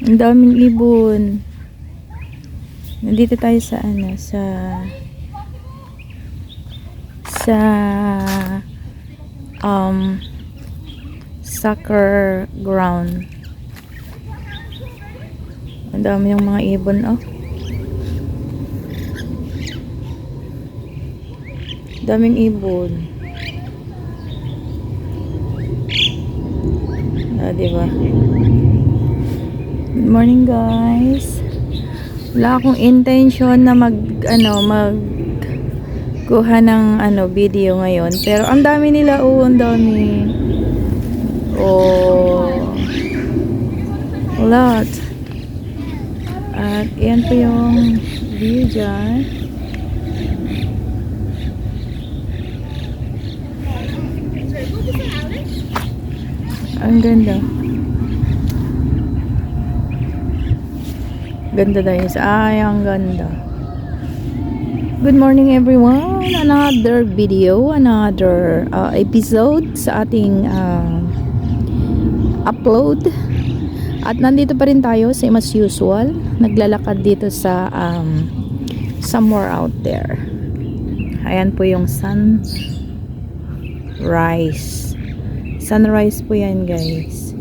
Ang daming ibon. Nandito tayo sa ano, sa soccer ground. Ang dami yung mga ibon, oh. Daming ibon. Diba? Good morning, guys. Wala akong intention na kuha ng video ngayon, pero ang dami nila, oh, ang dami. Oh, a lot. At yan po yung view dyan. Ang ganda. Ganda guys. Ay, ang ganda. Good morning everyone. Another video, another episode sa ating upload. At nandito pa rin tayo, same as usual. Naglalakad dito sa somewhere out there. Ayan po yung sunrise. Sunrise po yan, guys.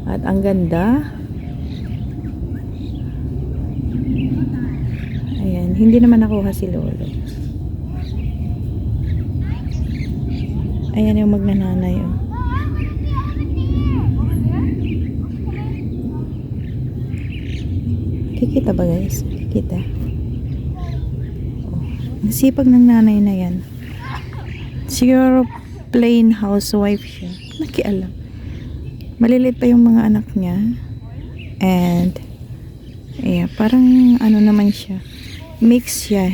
At ang ganda. Ayan, hindi naman nakuha si Lolo. Ayan yung magnananay, oh. Kikita ba, guys? Kikita. Oh, ang sipag ng nanay na yan. Siguro plain housewife siya. Nakialam. Malilit pa yung mga anak niya. And yeah, parang ano naman siya. Mix siya.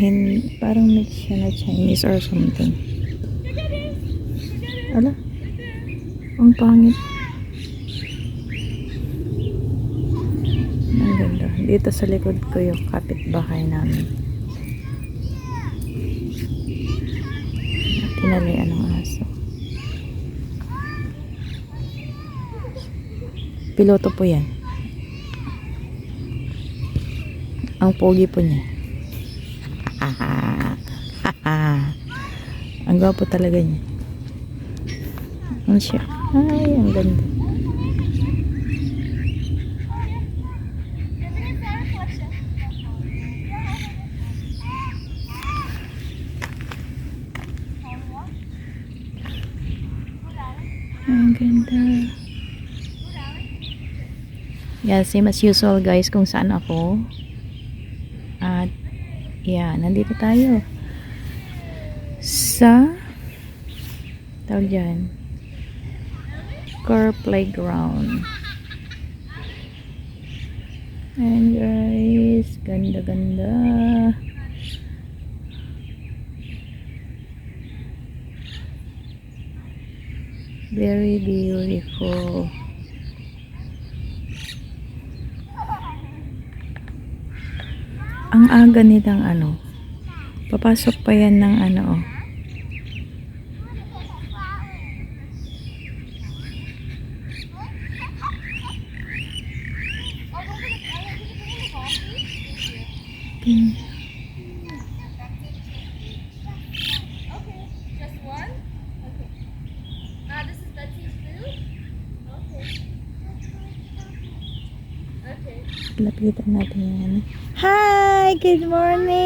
Parang mix siya na Chinese or something. Ala. Ang pangit. Ang ganda. Dito sa likod ko yung kapitbahay namin. Tinalian ng aso. Piloto po yan. Ang pogi po niya. Ang gwapo talaga niya. Ano siya? Ay, ang ganda. Ang ganda. Yeah, same as usual guys kung saan ako. At yeah, nandito tayo sa tawag dyan, car playground. And guys, ganda ganda. Very beautiful. Ang aga nilang papasok pa yan ng oh. Lapitan natin yan. Hi! Good morning!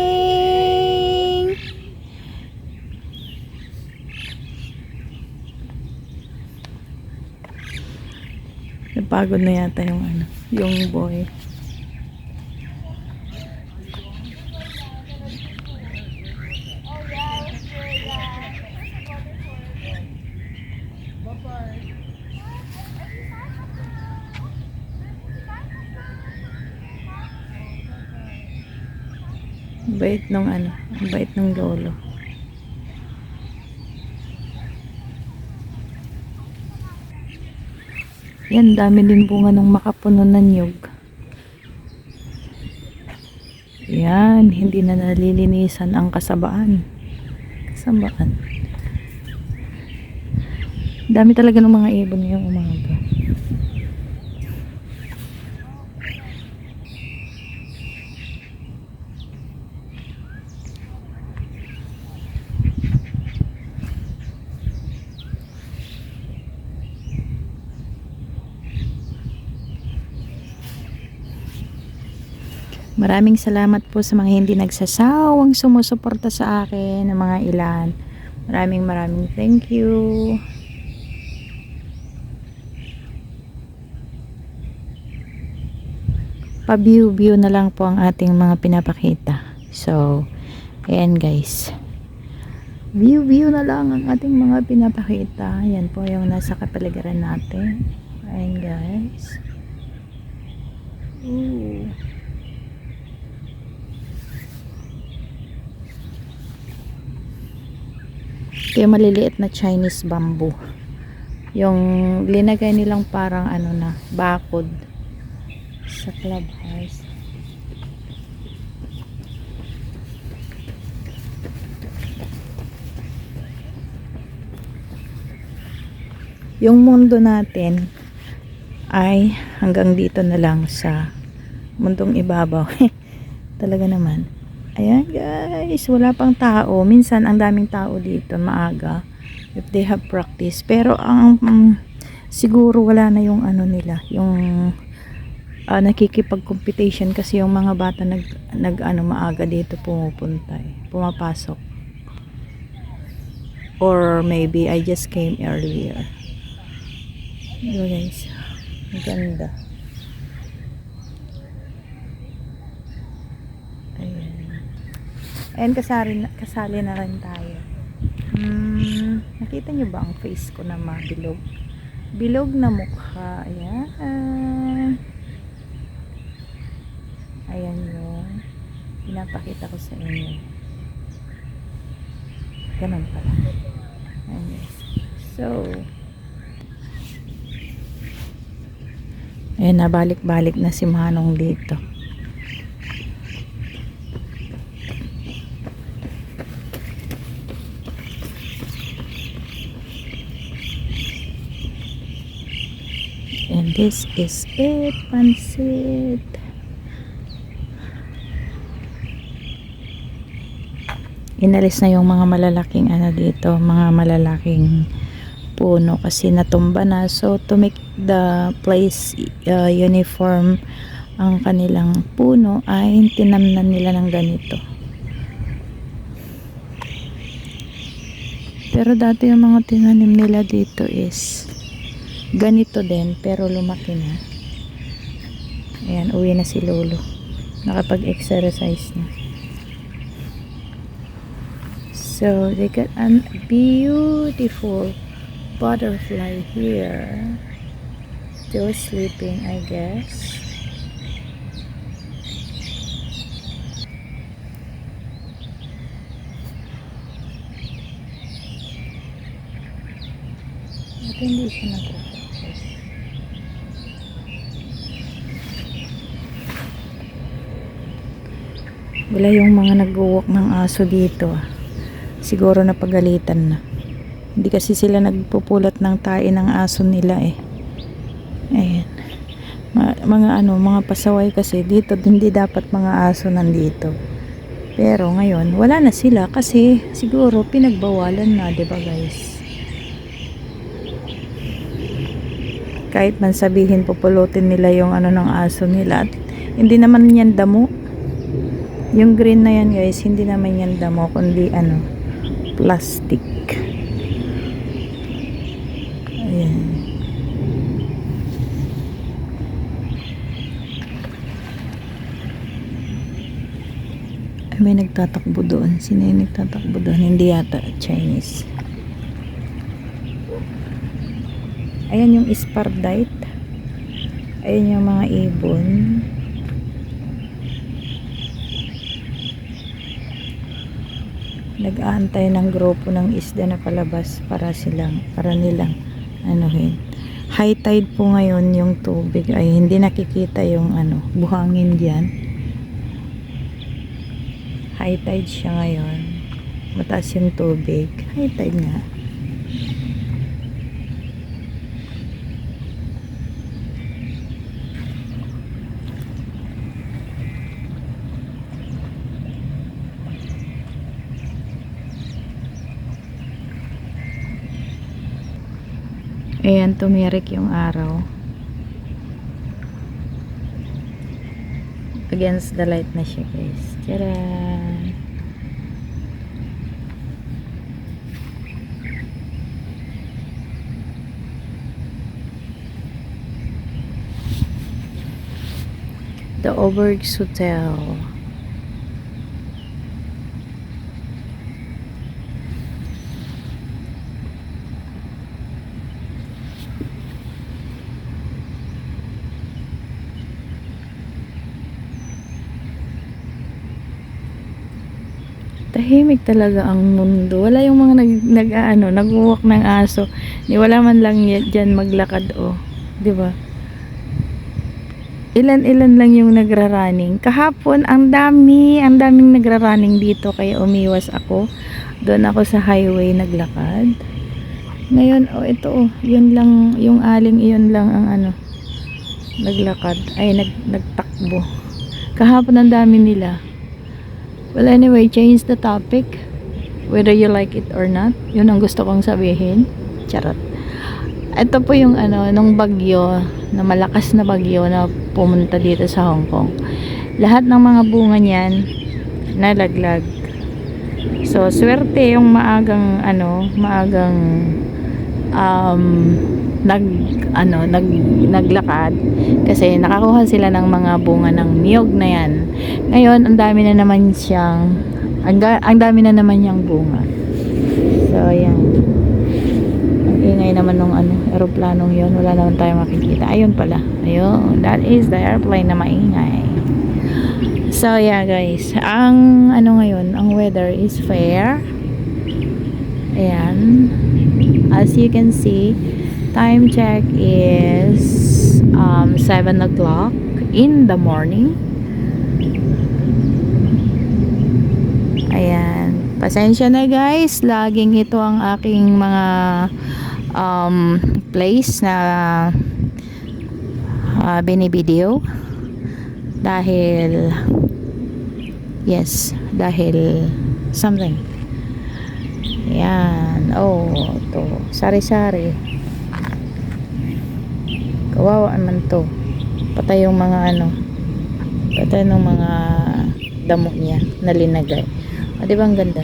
Napagod na yata yung boy. Bait nung bait ng lolo. Yan, dami din bunga ng makapuno na niyog. Yan, hindi na nalilinisan ang kasabaan. Dami talaga ng mga ibon ngayong umaga. Maraming salamat po sa mga hindi nagsasawang sumusuporta sa akin ng mga ilan. Maraming thank you. Pa-view na lang po ang ating mga pinapakita. So, ayan guys. View na lang ang ating mga pinapakita. Ayan po yung nasa kapaligiran natin. Ayan guys. Ooh. Ito yung maliliit na Chinese bamboo. Yung linagay nilang parang ano na, bakod sa clubhouse. Yung mundo natin ay hanggang dito na lang sa mundong ibabaw. Talaga naman. Ayan guys, wala pang tao. Minsan ang daming tao dito maaga if they have practice. Pero ang siguro wala na yung ano nila, yung nakikipag-competition kasi yung mga bata nag ano maaga dito pumupunta pumapasok. Or maybe I just came earlier. Diba guys? Maganda. Ayan, kasali na rin tayo. Nakita nyo ba ang face ko na mabilog? Bilog na mukha. Ayan. Ayan yung pinapakita ko sa inyo. Ganun pala. Ayan guys. So, ayan, nabalik-balik na si Manong dito. And this is it, pansit. Inalis na yung mga malalaking ano dito, mga malalaking puno kasi natumba na. So to make the place uniform ang kanilang puno ay tinamnan nila ng ganito. Pero dati yung mga tinanim nila dito is ganito din pero lumaki na. Ayan, uwi na si Lolo. Nakapag-exercise na. So they got a beautiful butterfly here. Still sleeping, I guess. At hindi siya nag-focus. Wala yung mga nag-walk ng aso dito. Siguro napagalitan na. Hindi kasi sila nagpupulot ng tae ng aso nila Ayan. Mga pasaway kasi dito hindi dapat mga aso nandito. Pero ngayon wala na sila kasi siguro pinagbawalan na, 'di ba guys? Kahit man sabihin pupulutin nila yung ano ng aso nila, hindi naman yan damo. Yung green na yan guys, hindi naman yan damo kundi plastic. Ayan. Ay, may nagtatakbo doon. Sino yung nagtatakbo doon? Hindi yata Chinese. Ayan yung Spardite. Ayan yung mga ibon. Nag-aantay ng grupo ng isda na palabas para nilang anuhin. High tide po ngayon, yung tubig ay hindi nakikita yung buhangin diyan. High tide siya ngayon. Mataas yung tubig. High tide nga. Ayan, tumirik yung araw. against the light na siya, guys. Tcharan! The Obergs Hotel. Tahimik talaga ang mundo. Wala yung mga nag-walk ng aso. Wala man lang diyan maglakad, oh. 'Di ba? Ilan-ilan lang yung nagra-running. Kahapon ang daming nagra-running dito kaya umiwas ako. Doon ako sa highway naglakad. Ngayon, oh ito oh, yun lang yung aling iyon lang ang naglakad. Ay nagtakbo. Kahapon ang dami nila. Well, anyway, change the topic. Whether you like it or not. Yun ang gusto kong sabihin. Charot. Ito po yung nung bagyo, na malakas na bagyo na pumunta dito sa Hong Kong. Lahat ng mga bunga niyan nalaglag. So, swerte yung maagang naglakad kasi nakakuha sila ng mga bunga ng niyog na yan. Ngayon, ang dami na naman niyang bunga. So, ayan. Ang ingay naman nung eroplanong yun. Wala naman tayong makikita. Ayun pala. Ayun. That is the airplane na maingay. So, yeah guys. Ang ngayon, ang weather is fair. Ayan. As you can see, time check is 7 o'clock in the morning. Ayan. Pasensya na guys. Laging ito ang aking mga place na binivideo. Dahil something. Ayan. Oh, to. Sari-sari. Kawawa naman to. Patay yung mga patay ng mga damo niya na linagay. O, diba ang ganda?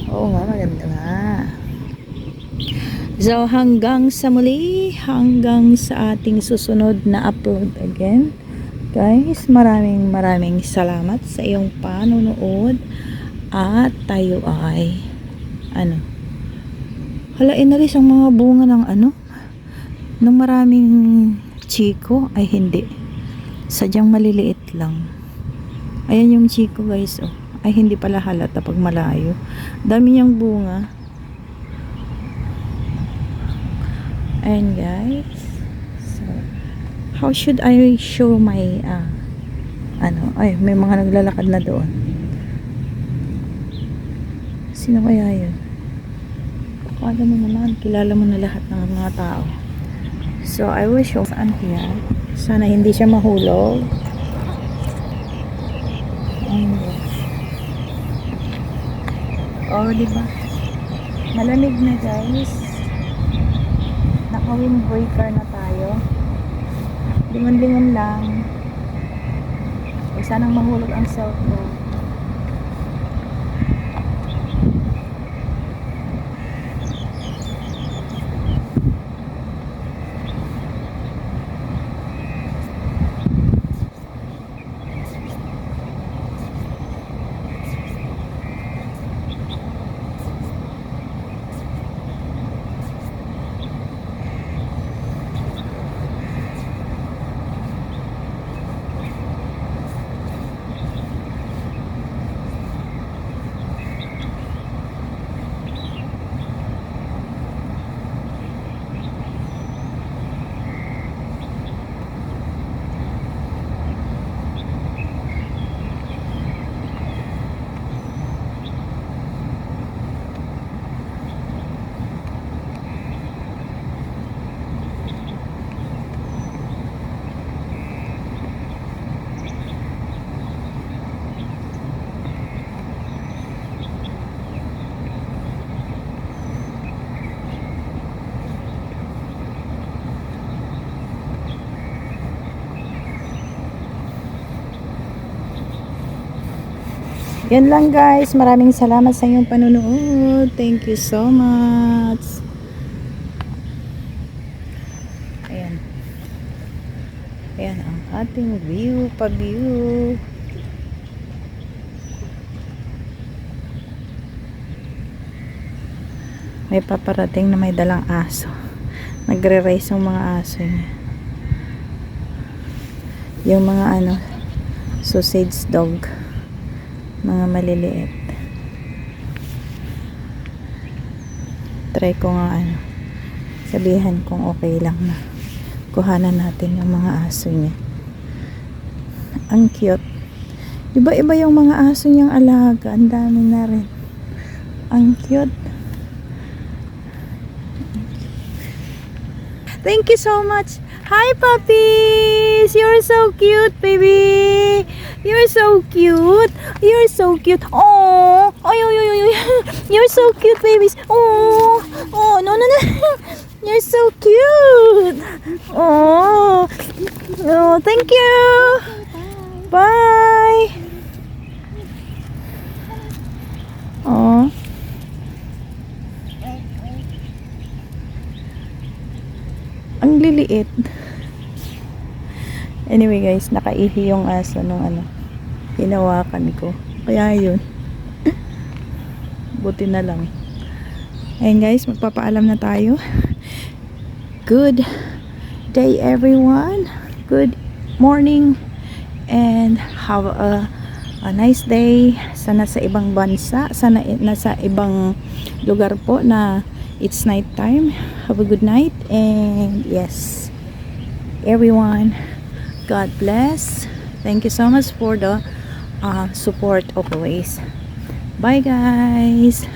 Oo nga, maganda nga. So, hanggang sa muli, hanggang sa ating susunod na upload again. Guys, maraming salamat sa iyong panonood. At tayo ay hala, inalis ang mga bunga ng ng maraming chiko. Ay hindi, sadyang maliliit lang. Ayan yung chiko guys, oh. Ay hindi pala halata pag malayo. Dami niyang bunga. Ayan guys. So, how should I show my ay may mga naglalakad na doon. Sino kaya yun? Kala mo naman, kilala mo na lahat ng mga tao. So, I will show saan here. Sana hindi siya mahulog. Oh, diba? Malamig na guys. Naka-wind breaker na tayo. Lingon-lingon lang. Huwag sanang mahulog ang cellphone. Yan lang guys. Maraming salamat sa inyong panunood. Thank you so much. Ayan. Ayan ang ating view, pa-view. May paparating na may dalang aso. Nagre-race yung mga aso niya. Yung mga ano, sausage dog. Mga maliliit. Try ko nga ano, sabihan kung okay lang na kuhanan natin yung mga aso niya. Ang cute. Iba-iba yung mga aso niyang alaga. Ang dami na rin. Ang cute. Thank you so much. Hi, puppies! You're so cute, baby! You're so cute! You're so cute! Oh! Ay, ay, ay, ay. You're so cute, babies! Oh! Oh, no, no, no! You're so cute! Oh! Oh, thank you! Bye! Oh! Ang liliit. Anyway guys, nakaihi yung aso nung ano, hinawakan ko. Kaya yun. Buti na lang. Ayun guys, magpapaalam na tayo. Good day everyone. Good morning. And have a nice day. Sana sa ibang bansa. Sana nasa ibang lugar po na it's night time. Have a good night. And yes, everyone, God bless. Thank you so much for the support always. Bye guys.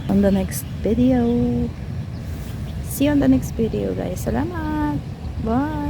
On the next video. See you on the next video guys. Salamat. Bye.